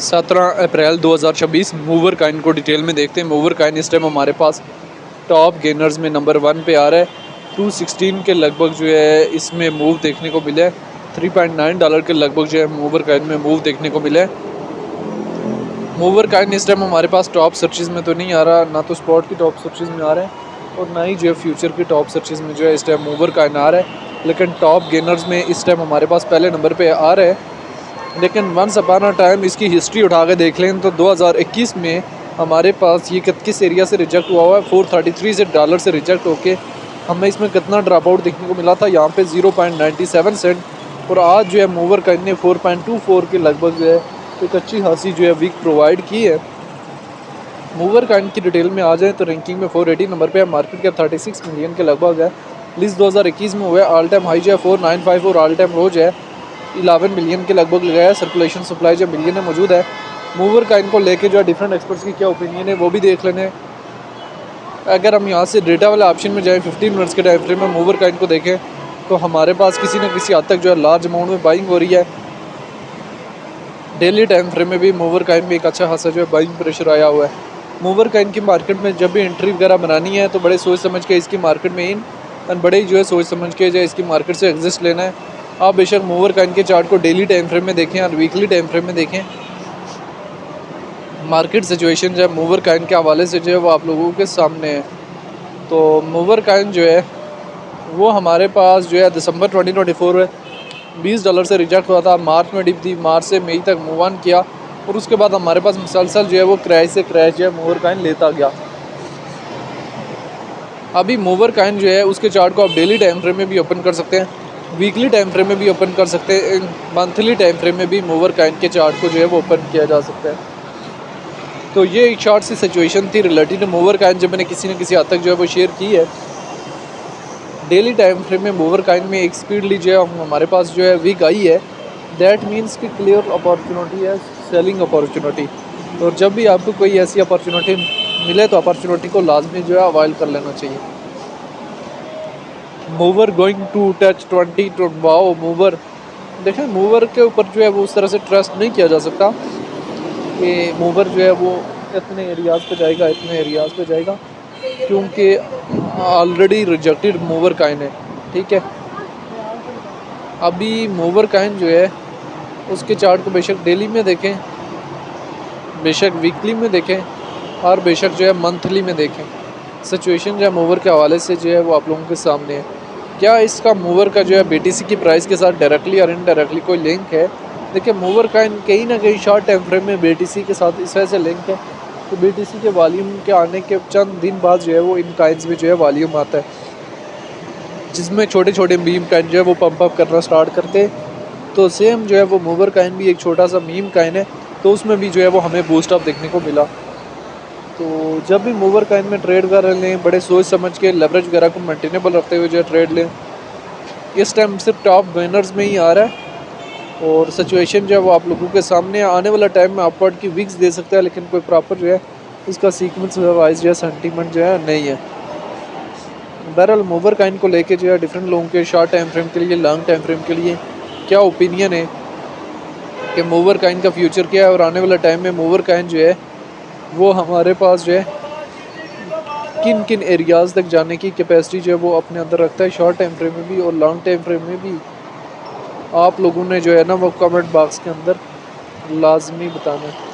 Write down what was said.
17 अप्रैल 2026 mover Kine को detail में देखते हैं। मूवर काइन इस टाइम हमारे पास टॉप गेनर्स में नंबर 1 पे आ रहा है। 216 के लगभग जो है इसमें मूव देखने को मिला है। $3.9 के लगभग जो है मूवर काइन में मूव देखने को मिला है। मूवर काइन इस टाइम हमारे पास टॉप सर्चेज में तो नहीं आ रहा, ना तो स्पॉट की टॉप सर्चेज में आ रहा है और ना ही जो है फ्यूचर की टॉप सर्चेज में जो है इस टाइम मूवर काइन आ रहा है। लेकिन टॉप गेनर्स में इस टाइम हमारे पास पहले नंबर पे आ रहा है। लेकिन वंस अपॉन अ टाइम इसकी हिस्ट्री उठा के देख लें तो 2021 में हमारे पास ये किस एरिया से रिजेक्ट हुआ है, 433 से डॉलर से रिजेक्ट होके हमें इसमें कितना ड्रॉप आउट देखने को मिला था, यहाँ पे 0.97 सेंट। और आज जो है मूवर काइन ने 4.24 के लगभग जो है एक अच्छी खासी जो है वीक प्रोवाइड की है। मूवर काइन की डिटेल में आ जाए तो रैंकिंग में 480 नंबर पे है। मार्केट कैप 36 मिलियन के लगभग है। लिस्ट 2021 में हुआ है। ऑल टाइम हाई जो है 495 और ऑल टाइम लो जो है 11 मिलियन के लगभग लगाया है। सर्कुलेशन सप्लाई जो मिलियन में मौजूद है। मूवर काइन को लेके जो है डिफरेंट एक्सपर्ट्स की क्या ओपिनियन है वो भी देख लेने। अगर हम यहाँ से डेटा वाले ऑप्शन में जाएँ 15 मिनट्स के टाइम फ्रेम में मूवर काइन को देखें तो हमारे पास किसी न किसी हद तक जो है लार्ज अमाउंट में बाइंग हो रही है। डेली टाइम फ्रेम में भी मूवर काइन में एक अच्छा खासा जो है बाइंग प्रेशर आया हुआ है। मूवर काइन की मार्केट में जब भी एंट्री वगैरह बनानी है तो बड़े सोच समझ के इसकी मार्केट में इन और बड़े जो है सोच समझ के जो है इसकी मार्केट से एग्जिस्ट लेना है। आप बेशक मूवर काइन के चार्ट को डेली टाइम फ्रेम में देखें और वीकली टाइम फ्रेम में देखें। मार्केट सिचुएशन जो है मूवर काइन के हवाले से जो है वो आप लोगों के सामने है। तो मूवर काइन जो है वो हमारे पास जो है दिसंबर 2024 में $20 से रिजेक्ट हुआ था। मार्च में डिप थी, मार्च से मई तक मूव ऑन किया और उसके बाद हमारे पास मुसलसल जो है वो क्रैश से क्रैश जो है मूवर काइन लेता गया। अभी मूवर काइन जो है उसके चार्ट को आप डेली टाइम फ्रेम में भी ओपन कर सकते हैं, वीकली टाइम फ्रेम में भी ओपन कर सकते हैं, मंथली टाइम फ्रेम में भी मूवर काइन के चार्ट को जो है वो ओपन किया जा सकता है। तो ये एक शॉर्ट सी सिचुएशन थी रिलेटेड टू मूवर काइन जो मैंने किसी न किसी हद तक जो है वो शेयर की है। डेली टाइम फ्रेम में मूवर काइन में एक स्पीड ली जो है हमारे पास जो है वीक आई है। दैट मीन्स कि क्लियर अपॉर्चुनिटी है, सेलिंग अपॉर्चुनिटी। और जब भी आपको कोई ऐसी अपॉर्चुनिटी मिले तो अपॉर्चुनिटी को लाजमी जो है अवॉइड कर लेना चाहिए। Mover going to touch 20 to wow mover. देखें मूवर के ऊपर जो है वो उस तरह से ट्रस्ट नहीं किया जा सकता कि मूवर जो है वो इतने एरियाज़ पे जाएगा, इतने एरियाज़ पे जाएगा, क्योंकि ऑलरेडी रिजेक्टेड मूवर काइन है। ठीक है, अभी मूवर काइन जो है उसके चार्ट को बेशक डेली में देखें, बेशक वीकली में देखें और बेशक जो है मंथली में देखें। सिचुएशन जो है मूवर के हवाले से जो है वो आप लोगों के सामने है। क्या इसका मूवर का जो है BTC की प्राइस के साथ डायरेक्टली और इनडायरेक्टली कोई लिंक है? देखिए मूवर काइन कहीं ना कहीं शॉर्ट टाइम फ्रेम में BTC के साथ इस वजह से लिंक है तो BTC के वॉल्यूम के आने के चंद दिन बाद जो है वो इन काइन्स में जो है वॉल्यूम आता है, जिसमें छोटे छोटे मीम काइन जो है वो पंप अप करना स्टार्ट करते। तो सेम जो है वो मूवर काइन भी एक छोटा सा मीम काइन है तो उसमें भी जो है वो हमें बूस्ट अप देखने को मिला। तो जब भी मूवर काइन में ट्रेड वगैरह लें बड़े सोच समझ के लेवरेज वगैरह को मेंटेनेबल रखते हुए जो है ट्रेड लें। इस टाइम सिर्फ टॉप गेनर्स में ही आ रहा है और सिचुएशन जो है वो आप लोगों के सामने आने वाला टाइम में अपवर्ड की वीक्स दे सकता है, लेकिन कोई प्रॉपर जो है इसका सीक्वेंस वाइज जो है सेंटीमेंट जो है नहीं है। बहरहाल मूवर काइन को लेके जो है डिफरेंट लोगों के शॉर्ट टाइम फ्रेम के लिए, लॉन्ग टाइम फ्रेम के लिए क्या ओपिनियन है कि मूवर काइन का फ्यूचर क्या है और आने वाला टाइम में मूवर काइन जो है वो हमारे पास जो है किन किन एरियाज़ तक जाने की कैपेसिटी जो है वो अपने अंदर रखता है, शॉर्ट टाइम फ्रेम में भी और लॉन्ग टाइम फ्रेम में भी। आप लोगों ने जो है ना वो कमेंट बॉक्स के अंदर लाजमी बताना है।